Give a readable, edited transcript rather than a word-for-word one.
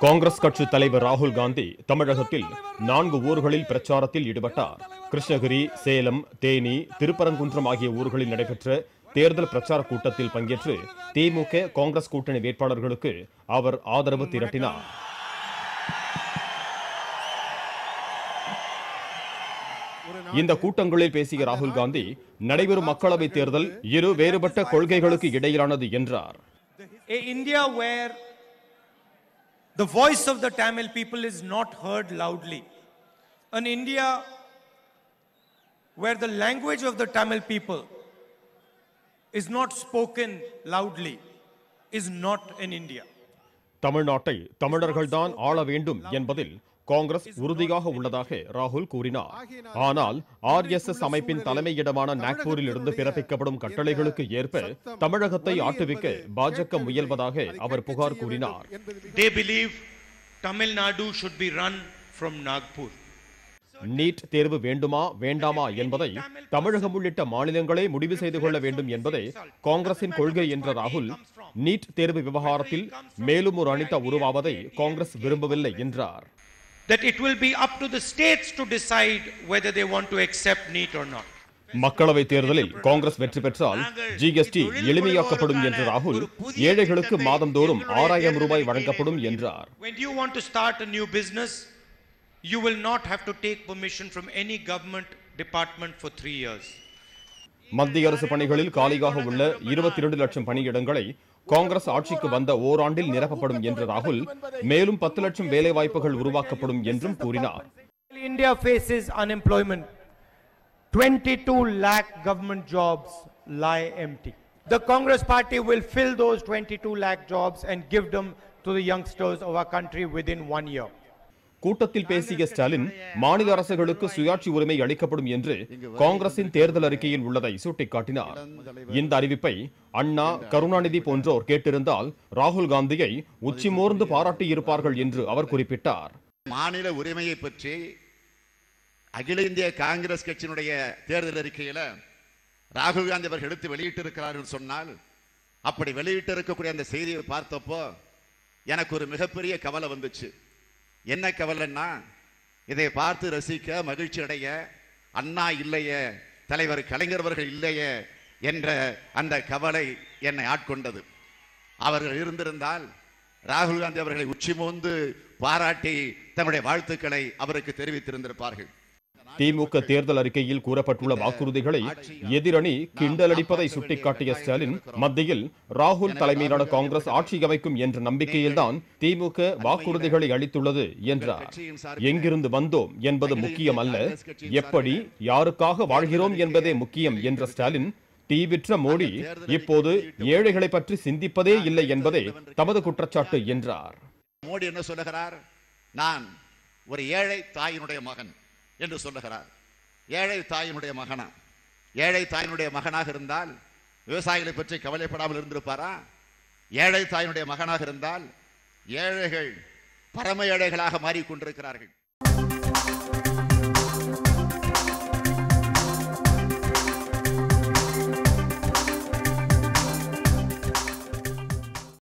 காங்கிரஸ் கட்சி தலைவர் ராகுல் காந்தி தமிழகத்தில் 4 ஊர்களில் பிரச்சாரத்தில் ஈடுபட்டார். கிருஷ்ணகிரி, சேலம், தேனி, திருப்பரங்குன்றம் ஆகிய ஊர்களில் நடைபெற்ற தேர்தல் பிரச்சார கூட்டத்தில் பங்கேற்று திமுக, காங்கிரஸ் கூட்டணி வேட்பாளர்களுக்கு அவர் ஆதரவு திரட்டினார். இந்த கூட்டங்களில் பேசிய ராகுல் காந்தி, நடைபெறும் மக்களவைத் தேர்தல் இரு வேறுபட்ட கொள்கைகளுக்கு இடையிலானது என்றார். The voice of the Tamil people is not heard loudly. An India where the language of the Tamil people is not spoken loudly is not an India. தமிழ்நாட்டை தமிழர்கள்தான் ஆள வேண்டும் என்பதில் காங்கிரஸ் உறுதியாக உள்ளதாக ராகுல் கூறினார். ஆனால் RSS அமைப்பின் தலைமையிடமான நாக்பூரில் இருந்து பிறப்பிக்கப்படும் கட்டளைகளுக்கு ஏற்ப தமிழகத்தை ஆட்டுவிக்க பாஜக முயல்வதாக அவர் புகார் கூறினார். They believe Tamil Nadu should be run from Nagpur. NEET தேர்வு வேண்டுமா வேண்டாமா என்பதை தமிழகம் உள்ளிட்ட மாநிலங்களே முடிவு செய்து கொள்ள வேண்டும் என்பதே காங்கிரசின் கொள்கை என்ற ராகுல், நீட் தேர்வு விவகாரத்தில் மேலும் ஒரு அணிதா உருவாவதை காங்கிரஸ் விரும்பவில்லை என்றார். That it will be up to the states to decide whether they want to accept NEET or not. மக்களவை தேர்தலில் காங்கிரஸ் வெற்றி பெற்றால் GST எளிமையாக்கப்படும் என்ற ராகுல், ஏழைகளுக்கு மாதந்தோறும் 6000 ரூபாய் வழங்கப்படும் என்றார். When you want to start a new business, you will not have to take permission from any government department for 3 years. மத்திய அரசு பணிகளில் காலியாக உள்ள 22 லட்சம் பணியிடங்களை காங்கிரஸ் ஆட்சிக்கு வந்த ஓராண்டில் நிரப்பப்படும் என்ற ராகுல், மேலும் 10 லட்சம் வேலை வாய்ப்புகள் உருவாக்கப்படும் என்றும் கூறினார். India faces unemployment. 22 lakh government jobs lie empty. The Congress party will fill those 22 lakh jobs and give them to the youngsters of our country within 1 year. கூட்டத்தில் பேசிய ஸ்டாலின், மாநில அரசுகளுக்கு சுயாட்சி உரிமை அளிக்கப்படும் என்று காங்கிரசின் தேர்தல் அறிக்கையில் உள்ளதை சுட்டிக்காட்டினார். இந்த அறிவிப்பை அண்ணா, கருணாநிதி போன்றோர் கேட்டிருந்தால் ராகுல் காந்தியை உச்சி மோர்ந்து பாராட்டியிருப்பார்கள் என்று அவர் குறிப்பிட்டார். மாநில உரிமையை பற்றி அகில இந்திய காங்கிரஸ் கட்சியினுடைய தேர்தல் அறிக்கையில ராகுல் காந்தி அவர்கள் எடுத்து வெளியிட்டிருக்கிறார் சொன்னால், அப்படி வெளியிட்டு இருக்கக்கூடிய அந்த செய்தியை பார்த்தப்போ எனக்கு ஒரு மிகப்பெரிய கவலை வந்துச்சு. என்ன கவலைன்னா, இதை பார்த்து ரசிக்க, மகிழ்ச்சி அடைய அண்ணா இல்லையே, தலைவர் கலைஞர் அவர்கள் இல்லையே என்ற அந்த கவலை என்னை ஆட்கொண்டது. அவர்கள் இருந்திருந்தால் ராகுல் காந்தி அவர்களை உச்சி மோந்து பாராட்டி தன்னுடைய வாழ்த்துக்களை அவருக்கு தெரிவித்திருந்திருப்பார்கள். திமுக தேர்தல் அறிக்கையில் கூறப்பட்டுள்ள வாக்குறுதிகளை எதிரணி கிண்டலடிப்பதை சுட்டிக்காட்டிய ஸ்டாலின், மத்தியில் ராகுல் தலைமையிலான காங்கிரஸ் ஆட்சி அமைக்கும் என்ற நம்பிக்கையில்தான் திமுக வாக்குறுதிகளை அளித்துள்ளது என்றார். எங்கிருந்து வந்தோம் என்பது முக்கியம் அல்ல, எப்படி யாருக்காக வாழ்கிறோம் என்பதே முக்கியம் என்ற ஸ்டாலின், டீ விற்ற மோடி இப்போது ஏழைகளை பற்றி சிந்திப்பதே இல்லை என்பதே தமது குற்றச்சாட்டு என்றார். மோடி என்ன சொல்லுகிறார்? நான் ஒரு ஏழை தாயினுடைய மகன் என்று சொல்லுகிறார். ஏழை தாயினுடைய மகனா? ஏழை தாயினுடைய மகனாக இருந்தால் விவசாயிகளை பற்றி கவலைப்படாமல் இருந்திருப்பாரா? ஏழை தாயினுடைய மகனாக இருந்தால் ஏழைகள் பரம ஏழைகளாக மாறிக்கொண்டிருக்கிறார்கள்.